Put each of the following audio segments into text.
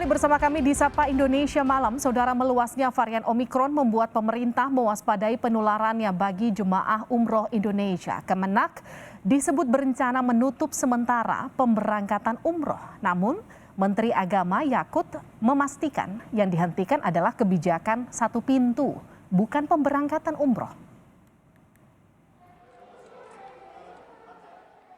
Kembali bersama kami di Sapa Indonesia Malam, saudara. Meluasnya varian Omikron membuat pemerintah mewaspadai penularannya bagi jemaah umroh Indonesia. Kemenak disebut berencana menutup sementara pemberangkatan umroh. Namun, Menteri Agama Yakut memastikan yang dihentikan adalah kebijakan satu pintu, bukan pemberangkatan umroh.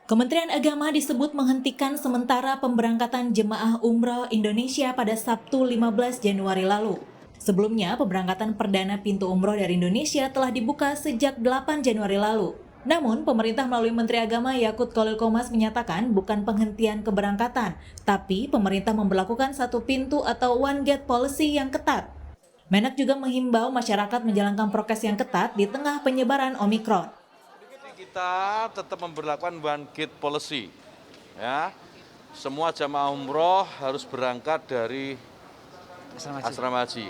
Kementerian Agama disebut menghentikan sementara pemberangkatan jemaah umroh Indonesia pada Sabtu 15 Januari lalu. Sebelumnya, pemberangkatan perdana pintu umroh dari Indonesia telah dibuka sejak 8 Januari lalu. Namun, pemerintah melalui Menteri Agama Yakut Khalil Qomas menyatakan bukan penghentian keberangkatan, tapi pemerintah memberlakukan satu pintu atau one gate policy yang ketat. Menak juga menghimbau masyarakat menjalankan prokes yang ketat di tengah penyebaran Omikron. Kita tetap memberlakukan one gate policy, ya. Semua jamaah umroh harus berangkat dari asrama haji.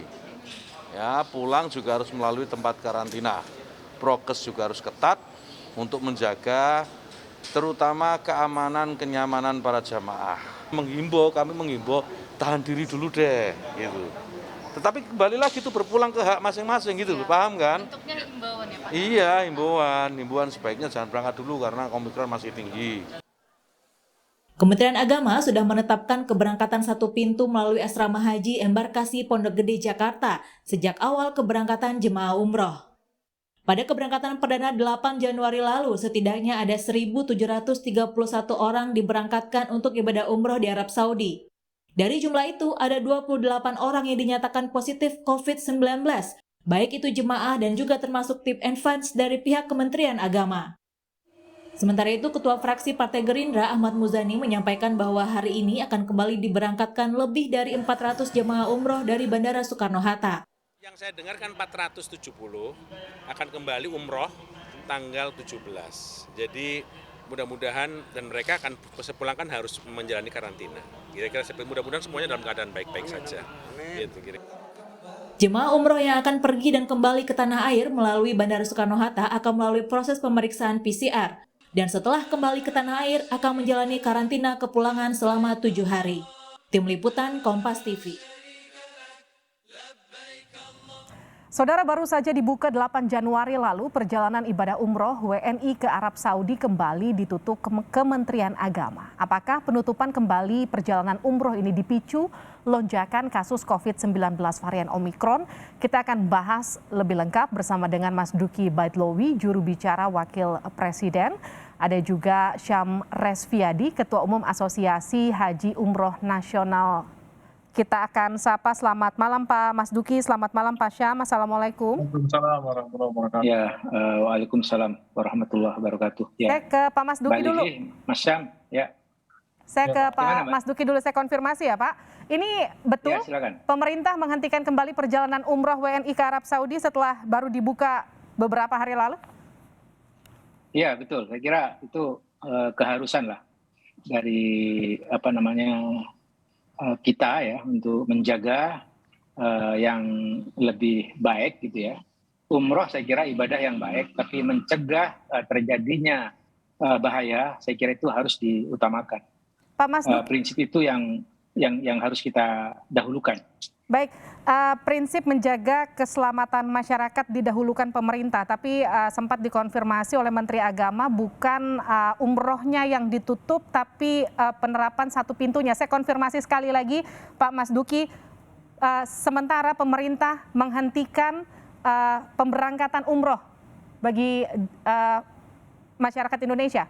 Ya, pulang juga harus melalui tempat karantina. Prokes juga harus ketat untuk menjaga terutama keamanan kenyamanan para jamaah. Kami menghimbau tahan diri dulu deh, gitu. Tetapi kembali lagi itu berpulang ke hak masing-masing gitu, paham kan? Bentuknya himbauan ya Pak? Iya, himbauan sebaiknya jangan berangkat dulu karena Omikron masih tinggi. Kementerian Agama sudah menetapkan keberangkatan satu pintu melalui asrama haji embarkasi Pondok Gede, Jakarta sejak awal keberangkatan jemaah umroh. Pada keberangkatan perdana 8 Januari lalu, setidaknya ada 1.731 orang diberangkatkan untuk ibadah umroh di Arab Saudi. Dari jumlah itu, ada 28 orang yang dinyatakan positif COVID-19, baik itu jemaah dan juga termasuk tim advance dari pihak Kementerian Agama. Sementara itu, Ketua Fraksi Partai Gerindra Ahmad Muzani menyampaikan bahwa hari ini akan kembali diberangkatkan lebih dari 400 jemaah umroh dari Bandara Soekarno-Hatta. Yang saya dengar kan 470 akan kembali umroh tanggal 17. Jadi mudah-mudahan dan mereka akan sepulang kan harus menjalani karantina. Kira-kira mudah-mudahan semuanya dalam keadaan baik-baik saja. Gitu, kira-kira. Jemaah umroh yang akan pergi dan kembali ke tanah air melalui Bandara Soekarno-Hatta akan melalui proses pemeriksaan PCR. Dan setelah kembali ke tanah air akan menjalani karantina kepulangan selama 7 hari. Tim Liputan Kompas TV. Saudara, baru saja dibuka 8 Januari lalu, perjalanan ibadah umroh WNI ke Arab Saudi kembali ditutup Kementerian Agama. Apakah penutupan kembali perjalanan umroh ini dipicu lonjakan kasus COVID-19 varian Omikron? Kita akan bahas lebih lengkap bersama dengan Mas Duki Baitlawi, juru bicara Wakil Presiden. Ada juga Syam Resviadi, Ketua Umum Asosiasi Haji Umroh Nasional. Kita akan sapa. Selamat malam Pak Mas Duki, selamat malam Pak Syam. Assalamualaikum. Waalaikumsalam warahmatullahi wabarakatuh. Ya, waalaikumsalam warahmatullahi wabarakatuh. Ya. Saya ke Pak Mas Duki dulu. Mas Syam, ya. Saya ke Pak Gimana, Mas Duki dulu, saya konfirmasi ya Pak. Ini betul Ya, silakan. pemerintah menghentikan kembali perjalanan umroh WNI ke Arab Saudi setelah baru dibuka beberapa hari lalu? Iya, betul. Saya kira itu keharusan lah dari kita ya untuk menjaga yang lebih baik gitu ya. Umroh saya kira ibadah yang baik, tapi mencegah terjadinya bahaya saya kira itu harus diutamakan. Pak Mas Duki, Prinsip itu yang harus kita dahulukan. baik, prinsip menjaga keselamatan masyarakat didahulukan pemerintah, tapi sempat dikonfirmasi oleh Menteri Agama bukan umrohnya yang ditutup, tapi penerapan satu pintunya. Saya konfirmasi sekali lagi, Pak Mas Duki, sementara pemerintah menghentikan pemberangkatan umroh bagi masyarakat Indonesia.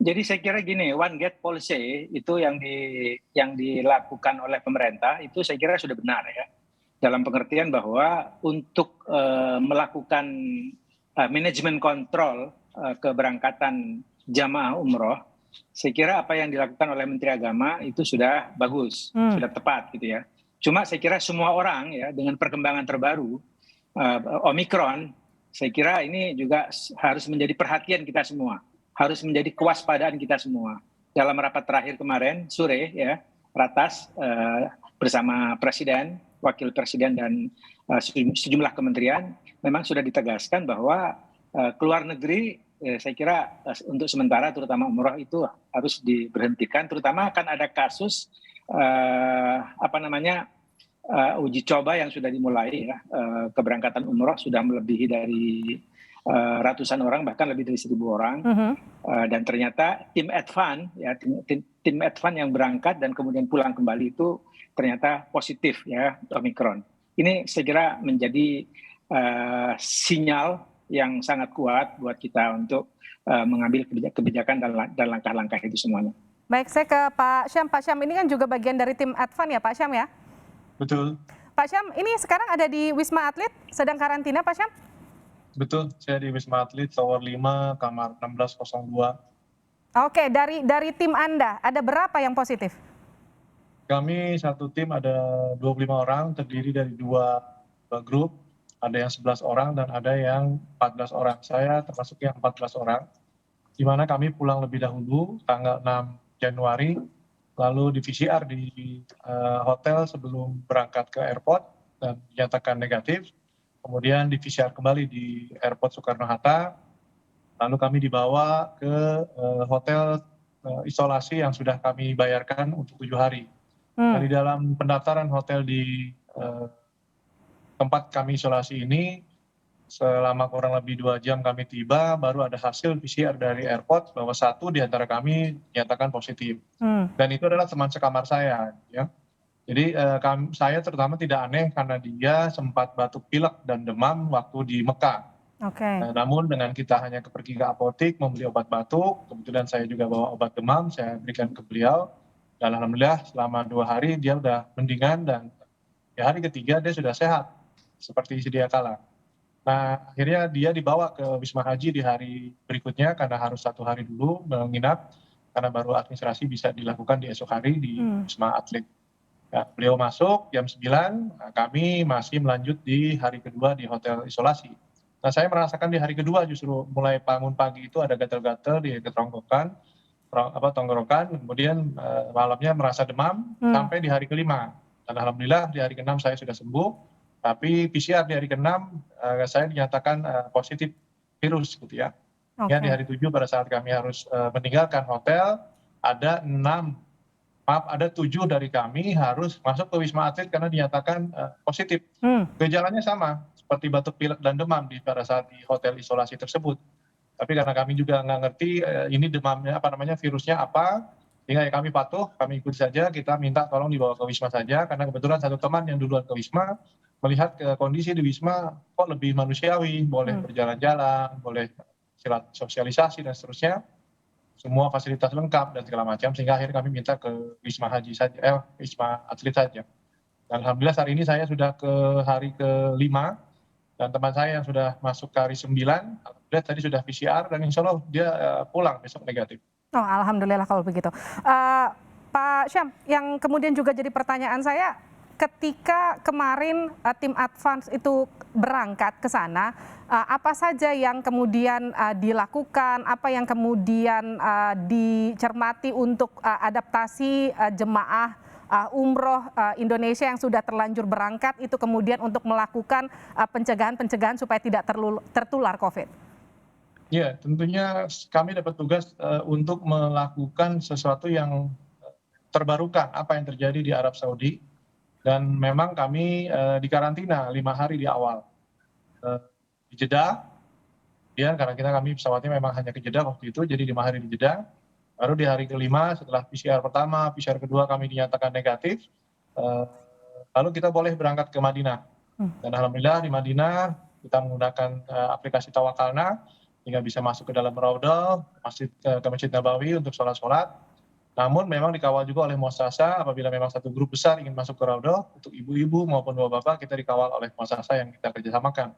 Jadi saya kira gini, one gate policy itu yang dilakukan oleh pemerintah itu saya kira sudah benar ya. Dalam pengertian bahwa untuk melakukan manajemen kontrol keberangkatan jamaah umroh, saya kira apa yang dilakukan oleh Menteri Agama itu sudah bagus, sudah tepat gitu ya. Cuma saya kira semua orang ya dengan perkembangan terbaru Omikron, saya kira ini juga harus menjadi perhatian kita semua. Harus menjadi kewaspadaan kita semua. Dalam rapat terakhir kemarin sore ya, Ratas bersama Presiden, Wakil Presiden dan sejumlah kementerian memang sudah ditegaskan bahwa keluar negeri saya kira untuk sementara terutama umroh itu harus diberhentikan, terutama akan ada kasus uji coba yang sudah dimulai ya, keberangkatan umroh sudah melebihi dari ratusan orang, bahkan lebih dari 1.000 orang. Dan ternyata tim advance ya, tim advance yang berangkat dan kemudian pulang kembali itu ternyata positif ya Omicron. Ini saya kira menjadi sinyal yang sangat kuat buat kita untuk mengambil kebijakan dan langkah-langkah itu semuanya. Baik, saya ke Pak Syam. Pak Syam, ini kan juga bagian dari tim advance ya Pak Syam ya? Betul. Pak Syam, ini sekarang ada di Wisma Atlet, sedang karantina Pak Syam? Betul, saya di Wisma Atlet, Tower 5, kamar 1602. Oke, dari tim Anda, ada berapa yang positif? Kami satu tim ada 25 orang, terdiri dari dua grup, ada yang 11 orang dan ada yang 14 orang. Saya termasuk yang 14 orang, di mana kami pulang lebih dahulu, tanggal 6 Januari, lalu di PCR di hotel sebelum berangkat ke airport dan dinyatakan negatif. Kemudian di PCR kembali di airport Soekarno-Hatta, lalu kami dibawa ke hotel isolasi yang sudah kami bayarkan untuk 7 hari. Dari dalam pendaftaran hotel di tempat kami isolasi ini, selama kurang lebih 2 jam kami tiba, baru ada hasil PCR dari airport bahwa satu di antara kami dinyatakan positif. Dan itu adalah teman sekamar saya. Ya. Jadi saya terutama tidak aneh karena dia sempat batuk pilek dan demam waktu di Mekah. Namun dengan kita hanya pergi ke apotik membeli obat batuk, kebetulan saya juga bawa obat demam, saya berikan ke beliau. Dan alhamdulillah selama 2 hari dia sudah mendingan dan di hari ketiga dia sudah sehat seperti sedia kala. Nah akhirnya dia dibawa ke Wisma Haji di hari berikutnya karena harus 1 hari dulu menginap karena baru administrasi bisa dilakukan di esok hari di Wisma Atlet. Ya, beliau masuk jam 9, kami masih melanjut di hari kedua di hotel isolasi. Nah saya merasakan di hari kedua justru mulai bangun pagi itu ada gatal-gatal di tenggorokan, kemudian malamnya merasa demam sampai di hari kelima. Dan alhamdulillah di hari ke-6 saya sudah sembuh, tapi PCR di hari ke-6 saya dinyatakan positif virus gitu ya. Ya di hari 7 pada saat kami harus meninggalkan hotel, ada 7 dari kami harus masuk ke Wisma Atlet karena dinyatakan positif. Gejalanya sama seperti batuk pilek dan demam pada saat di hotel isolasi tersebut. Tapi karena kami juga nggak ngerti ini demamnya virusnya apa, sehingga ya kami patuh, kami ikut saja, kita minta tolong dibawa ke Wisma saja karena kebetulan satu teman yang duluan ke Wisma melihat kondisi di Wisma kok lebih manusiawi, boleh berjalan-jalan, boleh sosialisasi dan seterusnya. Semua fasilitas lengkap dan segala macam, sehingga akhirnya kami minta ke Wisma Haji saja, Wisma Atlet saja. Dan alhamdulillah hari ini saya sudah ke hari ke-5 dan teman saya yang sudah masuk ke hari 9, alhamdulillah tadi sudah PCR dan insya Allah dia pulang besok negatif. Oh alhamdulillah kalau begitu. Pak Syam, yang kemudian juga jadi pertanyaan saya, ketika kemarin tim advance itu berangkat ke sana, apa saja yang kemudian dilakukan, apa yang kemudian dicermati untuk adaptasi jemaah umroh Indonesia yang sudah terlanjur berangkat itu kemudian untuk melakukan pencegahan supaya tidak tertular COVID? Ya, tentunya kami dapat tugas untuk melakukan sesuatu yang terbarukan apa yang terjadi di Arab Saudi. Dan memang kami dikarantina 5 hari di awal. Di Jeddah, ya, karena kami pesawatnya memang hanya ke Jeddah waktu itu, jadi 5 hari di Jeddah. Baru di hari ke-5 setelah PCR pertama, PCR kedua kami dinyatakan negatif, lalu kita boleh berangkat ke Madinah. Dan alhamdulillah di Madinah kita menggunakan aplikasi Tawakalna, hingga bisa masuk ke dalam Raudhah, ke Masjid Nabawi untuk sholat-sholat. Namun memang dikawal juga oleh muassasah apabila memang satu grup besar ingin masuk ke Raudhah, untuk ibu-ibu maupun bapak-bapak kita dikawal oleh muassasah yang kita kerjasamakan.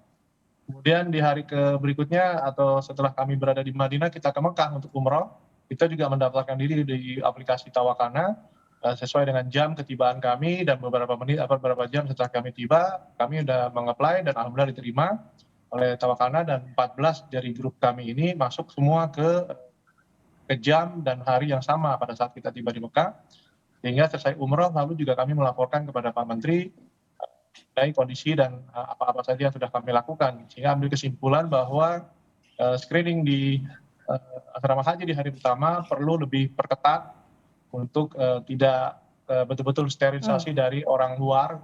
Kemudian di hari berikutnya atau setelah kami berada di Madinah kita ke Mekah untuk umroh, kita juga mendaftarkan diri di aplikasi Tawakalna sesuai dengan jam ketibaan kami dan beberapa jam setelah kami tiba, kami sudah meng-apply dan alhamdulillah diterima oleh Tawakalna dan 14 dari grup kami ini masuk semua ke jam dan hari yang sama pada saat kita tiba di Mekah, sehingga selesai umroh lalu juga kami melaporkan kepada Pak Menteri dari kondisi dan apa-apa saja yang sudah kami lakukan, sehingga ambil kesimpulan bahwa screening di asrama haji di hari pertama perlu lebih perketat untuk tidak betul-betul sterilisasi dari orang luar.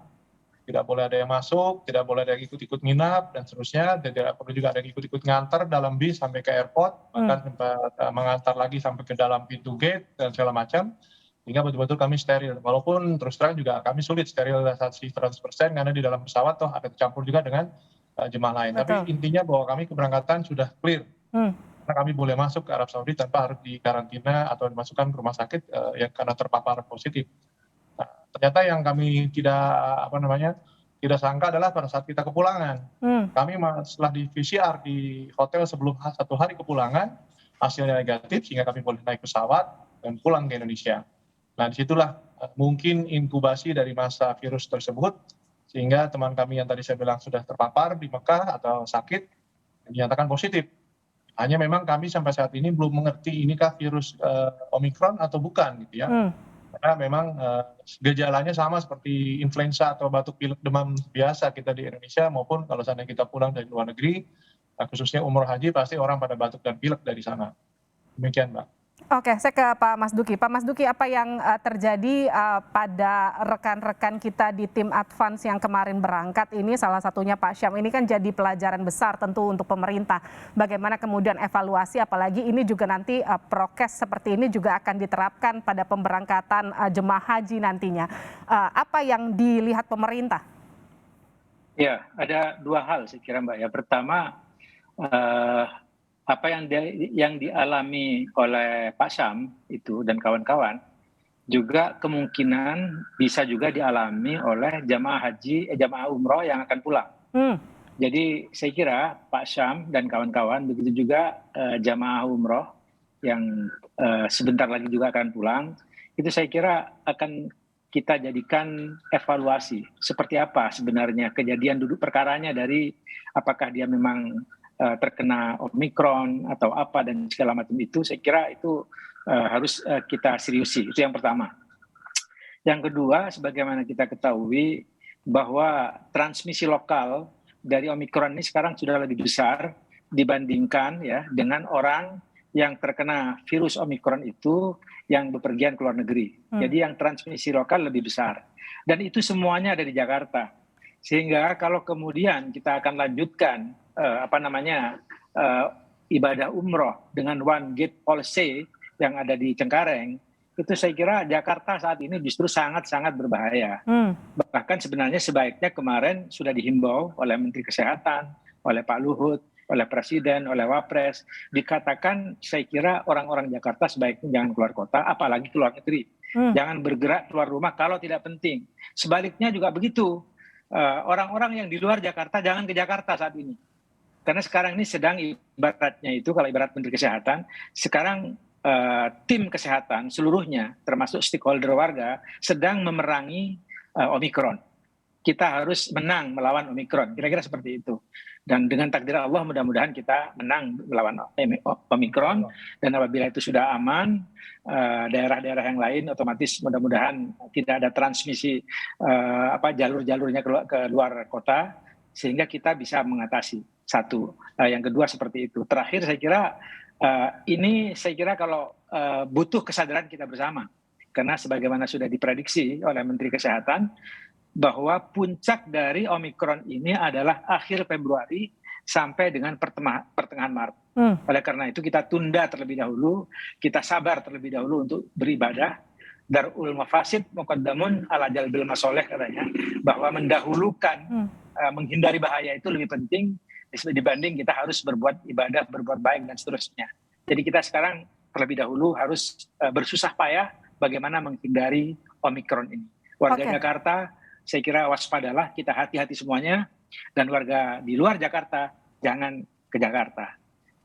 Tidak boleh ada yang masuk, tidak boleh ada yang ikut-ikut nginap dan seterusnya, dan tidak perlu juga ada yang ikut-ikut ngantar dalam bis sampai ke airport, bahkan sempat mengantar lagi sampai ke dalam pintu gate dan segala macam, sehingga betul-betul kami steril. Walaupun terus terang juga kami sulit sterilisasi 100% karena di dalam pesawat toh ada tercampur juga dengan jemaah lain. Betul. Tapi intinya bahwa kami keberangkatan sudah clear. Karena kami boleh masuk ke Arab Saudi tanpa harus dikarantina atau dimasukkan ke rumah sakit yang karena terpapar positif. Nah, ternyata yang kami tidak sangka adalah pada saat kita kepulangan. Kami setelah di PCR di hotel sebelum 1 hari kepulangan, hasilnya negatif sehingga kami boleh naik pesawat dan pulang ke Indonesia. Nah, disitulah mungkin inkubasi dari masa virus tersebut, sehingga teman kami yang tadi saya bilang sudah terpapar di Mekah atau sakit, dinyatakan positif. Hanya memang kami sampai saat ini belum mengerti inikah virus Omikron atau bukan gitu ya. Karena memang gejalanya sama seperti influenza atau batuk pilek demam biasa kita di Indonesia, maupun kalau seandainya kita pulang dari luar negeri, khususnya umroh haji, pasti orang pada batuk dan pilek dari sana. Demikian, Mbak. Oke, saya ke Pak Mas Duki. Pak Mas Duki, apa yang terjadi pada rekan-rekan kita di tim advance yang kemarin berangkat ini, salah satunya Pak Syam, ini kan jadi pelajaran besar tentu untuk pemerintah. Bagaimana kemudian evaluasi, apalagi ini juga nanti prokes seperti ini juga akan diterapkan pada pemberangkatan jemaah haji nantinya. Apa yang dilihat pemerintah? Ya, ada 2 hal saya kira Mbak ya. Pertama, apa yang dialami oleh Pak Syam itu dan kawan-kawan juga kemungkinan bisa juga dialami oleh jamaah umroh yang akan pulang. Jadi saya kira Pak Syam dan kawan-kawan, begitu juga jamaah umroh yang sebentar lagi juga akan pulang, itu saya kira akan kita jadikan evaluasi seperti apa sebenarnya kejadian duduk perkaranya, dari apakah dia memang terkena Omikron atau apa dan segala macam itu. Saya kira itu harus kita seriusi. Itu yang pertama. Yang kedua, sebagaimana kita ketahui bahwa transmisi lokal dari Omikron ini sekarang sudah lebih besar dibandingkan ya dengan orang yang terkena virus Omikron itu yang bepergian ke luar negeri. Jadi yang transmisi lokal lebih besar. Dan itu semuanya ada di Jakarta. Sehingga kalau kemudian kita akan lanjutkan ibadah umroh dengan one gate policy yang ada di Cengkareng, itu saya kira Jakarta saat ini justru sangat-sangat berbahaya. Bahkan sebenarnya sebaiknya kemarin sudah dihimbau oleh Menteri Kesehatan, oleh Pak Luhut, oleh Presiden, oleh Wapres, dikatakan saya kira orang-orang Jakarta sebaiknya jangan keluar kota, apalagi keluar negeri. Jangan bergerak keluar rumah kalau tidak penting. Sebaliknya juga begitu. Orang-orang yang di luar Jakarta jangan ke Jakarta saat ini. Karena sekarang ini sedang ibaratnya itu, kalau ibarat Menteri Kesehatan, sekarang tim kesehatan seluruhnya, termasuk stakeholder warga, sedang memerangi Omikron. Kita harus menang melawan Omikron, kira-kira seperti itu. Dan dengan takdir Allah mudah-mudahan kita menang melawan Omikron, dan apabila itu sudah aman, daerah-daerah yang lain otomatis mudah-mudahan tidak ada transmisi jalur-jalurnya ke luar kota, sehingga kita bisa mengatasi. Satu. Yang kedua seperti itu. Terakhir saya kira ini kalau butuh kesadaran kita bersama, karena sebagaimana sudah diprediksi oleh Menteri Kesehatan bahwa puncak dari Omikron ini adalah akhir Februari sampai dengan pertengahan Maret. Oleh karena itu kita tunda terlebih dahulu, kita sabar terlebih dahulu untuk beribadah. Darul mafasid muqaddamun ala jalbil masoleh, katanya, bahwa mendahulukan menghindari bahaya itu lebih penting dibanding kita harus berbuat ibadah, berbuat baik dan seterusnya. Jadi kita sekarang terlebih dahulu harus bersusah payah bagaimana menghindari Omikron ini. Warga Jakarta saya kira waspadalah, kita hati-hati semuanya, dan warga di luar Jakarta jangan ke Jakarta.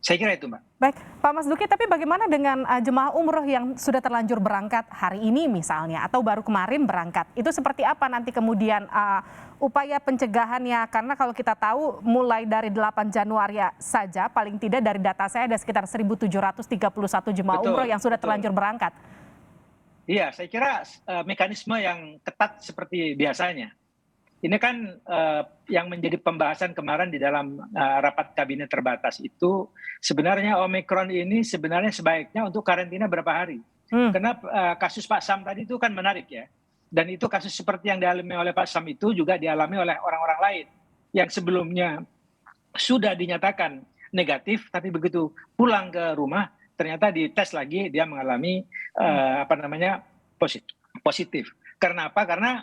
Saya kira itu, Mbak. Baik, Pak Mas Duki, tapi bagaimana dengan jemaah umroh yang sudah terlanjur berangkat hari ini misalnya, atau baru kemarin berangkat? Itu seperti apa nanti kemudian upaya pencegahannya? Karena kalau kita tahu mulai dari 8 Januari saja, paling tidak dari data saya ada sekitar 1.731 jemaah umroh yang sudah terlanjur berangkat. Iya, saya kira mekanisme yang ketat seperti biasanya. Ini kan yang menjadi pembahasan kemarin di dalam rapat kabinet terbatas itu, sebenarnya Omikron ini sebenarnya sebaiknya untuk karantina berapa hari. Karena kasus Pak Sam tadi itu kan menarik ya. Dan itu kasus seperti yang dialami oleh Pak Sam itu juga dialami oleh orang-orang lain yang sebelumnya sudah dinyatakan negatif, tapi begitu pulang ke rumah ternyata dites lagi dia mengalami positif. Karena apa? Karena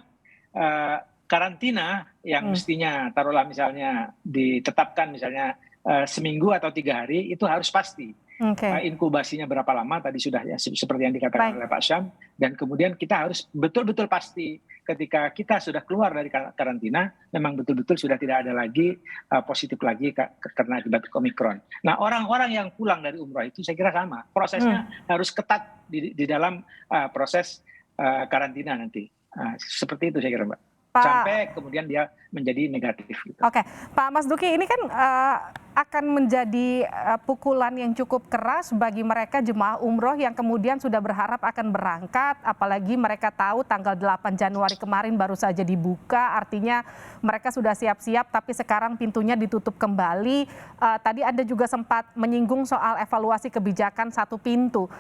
karantina yang mestinya taruhlah misalnya ditetapkan misalnya seminggu atau 3 hari itu harus pasti. Inkubasinya berapa lama tadi sudah ya seperti yang dikatakan oleh Pak Syam, dan kemudian kita harus betul-betul pasti ketika kita sudah keluar dari karantina memang betul-betul sudah tidak ada lagi positif lagi karena akibat Omikron. Nah, orang-orang yang pulang dari umroh itu saya kira sama prosesnya harus ketat di dalam proses karantina nanti. Seperti itu saya kira, Mbak. Sampai kemudian dia menjadi negatif. Gitu. Oke, Pak Mas Duki, ini kan akan menjadi pukulan yang cukup keras bagi mereka jemaah umroh yang kemudian sudah berharap akan berangkat, apalagi mereka tahu tanggal 8 Januari kemarin baru saja dibuka, artinya mereka sudah siap-siap tapi sekarang pintunya ditutup kembali. Tadi Anda juga sempat menyinggung soal evaluasi kebijakan satu pintu.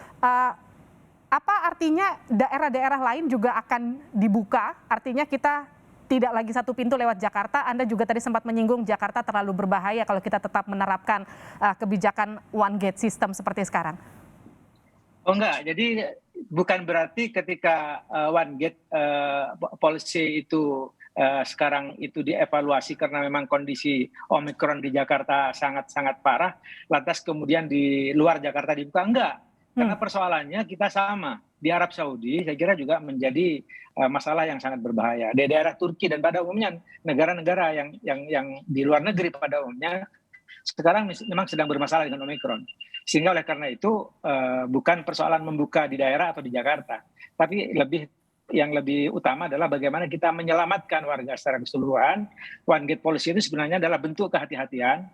Apa artinya daerah-daerah lain juga akan dibuka, artinya kita tidak lagi satu pintu lewat Jakarta? Anda juga tadi sempat menyinggung Jakarta terlalu berbahaya kalau kita tetap menerapkan kebijakan one gate system seperti sekarang. Oh enggak, jadi bukan berarti ketika one gate policy itu sekarang itu dievaluasi karena memang kondisi Omikron di Jakarta sangat-sangat parah, lantas kemudian di luar Jakarta dibuka, enggak. Karena persoalannya kita sama. Di Arab Saudi saya kira juga menjadi masalah yang sangat berbahaya. Di daerah Turki dan pada umumnya negara-negara yang di luar negeri pada umumnya sekarang memang sedang bermasalah dengan Omikron. Sehingga oleh karena itu bukan persoalan membuka di daerah atau di Jakarta, tapi yang lebih utama adalah bagaimana kita menyelamatkan warga secara keseluruhan. One gate policy itu sebenarnya adalah bentuk kehati-hatian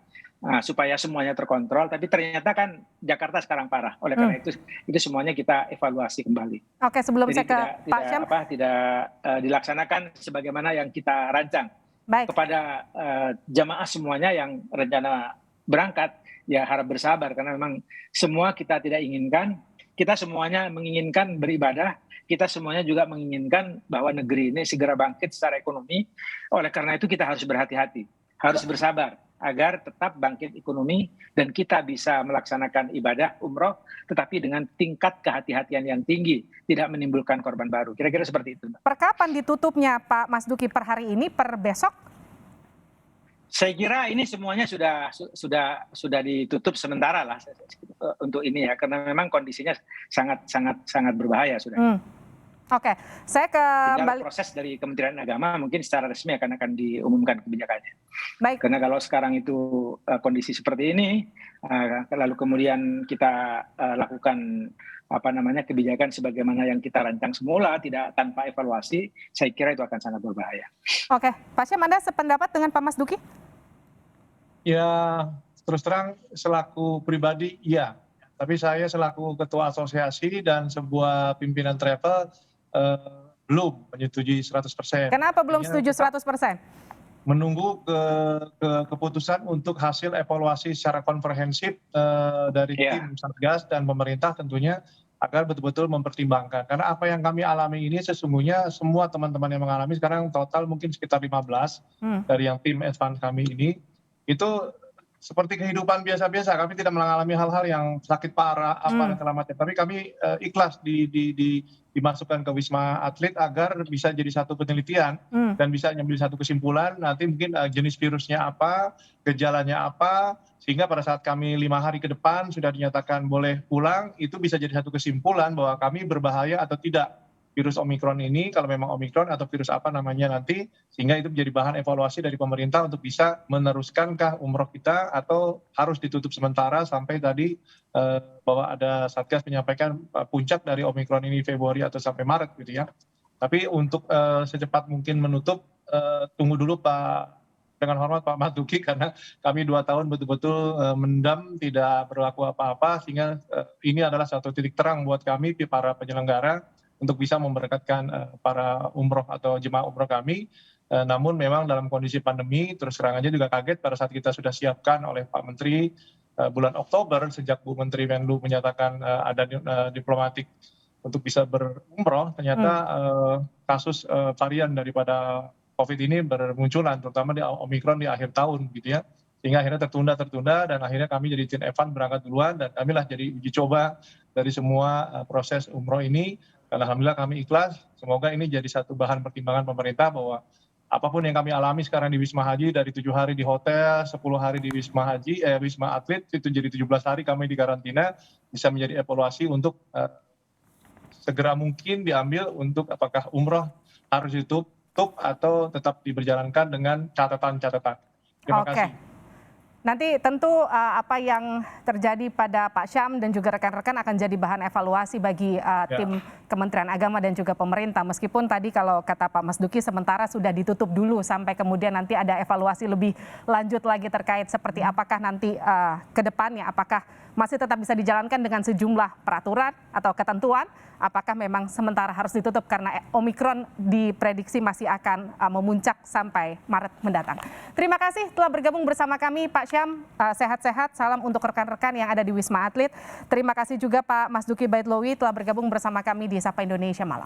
supaya semuanya terkontrol, tapi ternyata kan Jakarta sekarang parah. Oleh karena itu semuanya kita evaluasi kembali. Oke, sebelum jadi saya ke Pak Syam, tidak dilaksanakan sebagaimana yang kita rancang. Baik. Kepada jamaah semuanya yang rencana berangkat, ya harap bersabar karena memang semua kita tidak inginkan. Kita semuanya menginginkan beribadah, kita semuanya juga menginginkan bahwa negeri ini segera bangkit secara ekonomi. Oleh karena itu kita harus berhati-hati, harus bersabar agar tetap bangkit ekonomi dan kita bisa melaksanakan ibadah umroh tetapi dengan tingkat kehati-hatian yang tinggi, tidak menimbulkan korban baru. Kira-kira seperti itu. Per kapan ditutupnya Pak Mas Duki, per hari ini, per besok? Saya kira ini semuanya sudah ditutup sementara lah untuk ini ya, karena memang kondisinya sangat berbahaya sudah. Oke, saya tinggal proses dari Kementerian Agama mungkin secara resmi akan diumumkan kebijakannya. Baik. Karena kalau sekarang itu kondisi seperti ini, lalu kemudian kita lakukan kebijakan sebagaimana yang kita rancang semula, tidak tanpa evaluasi, saya kira itu akan sangat berbahaya. Oke, Pak Syam, Anda sependapat dengan Pak Mas Duki? Ya, terus terang selaku pribadi iya, tapi saya selaku ketua asosiasi dan sebuah pimpinan travel belum menyetujui 100%. Kenapa belum setuju 100%? Menunggu keputusan untuk hasil evaluasi secara komprehensif dari tim Satgas dan pemerintah tentunya agar betul-betul mempertimbangkan. Karena apa yang kami alami ini sesungguhnya semua teman-teman yang mengalami sekarang total mungkin sekitar 15 dari yang tim advance kami ini, itu seperti kehidupan biasa-biasa, kami tidak mengalami hal-hal yang sakit parah dan segala macam. Tapi kami ikhlas dimasukkan ke Wisma Atlet agar bisa jadi satu penelitian dan bisa mengambil satu kesimpulan. Nanti mungkin jenis virusnya apa, gejalanya apa, sehingga pada saat kami 5 hari ke depan sudah dinyatakan boleh pulang, itu bisa jadi satu kesimpulan bahwa kami berbahaya atau tidak virus Omikron ini, kalau memang Omikron atau virus apa namanya nanti, sehingga itu menjadi bahan evaluasi dari pemerintah untuk bisa meneruskankah umroh kita atau harus ditutup sementara sampai tadi bahwa ada Satgas menyampaikan puncak dari Omikron ini Februari atau sampai Maret gitu ya. Tapi untuk secepat mungkin menutup, tunggu dulu Pak, dengan hormat Pak Mas Duki, karena kami 2 tahun betul-betul mendam, tidak berlaku apa-apa, sehingga ini adalah satu titik terang buat kami para penyelenggara untuk bisa memberkatkan para umroh atau jemaah umroh kami. Namun memang dalam kondisi pandemi, terus terang aja juga kaget pada saat kita sudah siapkan oleh Pak Menteri bulan Oktober, sejak Bu Menteri Menlu menyatakan ada diplomatic untuk bisa berumroh, ternyata kasus varian daripada COVID ini bermunculan, terutama di Omikron di akhir tahun gitu ya. Sehingga akhirnya tertunda dan akhirnya kami jadi tim Evan berangkat duluan dan kamilah jadi uji coba dari semua proses umroh ini. Dan alhamdulillah kami ikhlas. Semoga ini jadi satu bahan pertimbangan pemerintah bahwa apapun yang kami alami sekarang di Wisma Haji dari 7 hari di hotel, 10 hari di Wisma Atlet, itu jadi 17 hari kami di karantina, bisa menjadi evaluasi untuk segera mungkin diambil untuk apakah umroh harus ditutup atau tetap diberjalankan dengan catatan-catatan. Terima kasih. Nanti tentu apa yang terjadi pada Pak Syam dan juga rekan-rekan akan jadi bahan evaluasi bagi tim Kementerian Agama dan juga pemerintah. Meskipun tadi kalau kata Pak Mas Duki sementara sudah ditutup dulu sampai kemudian nanti ada evaluasi lebih lanjut lagi terkait seperti apakah nanti ke depannya, apakah masih tetap bisa dijalankan dengan sejumlah peraturan atau ketentuan, apakah memang sementara harus ditutup karena Omikron diprediksi masih akan memuncak sampai Maret mendatang. Terima kasih telah bergabung bersama kami Pak Syam, sehat-sehat, salam untuk rekan-rekan yang ada di Wisma Atlet. Terima kasih juga Pak Mas Duki Baitlawi telah bergabung bersama kami di Sapa Indonesia Malam.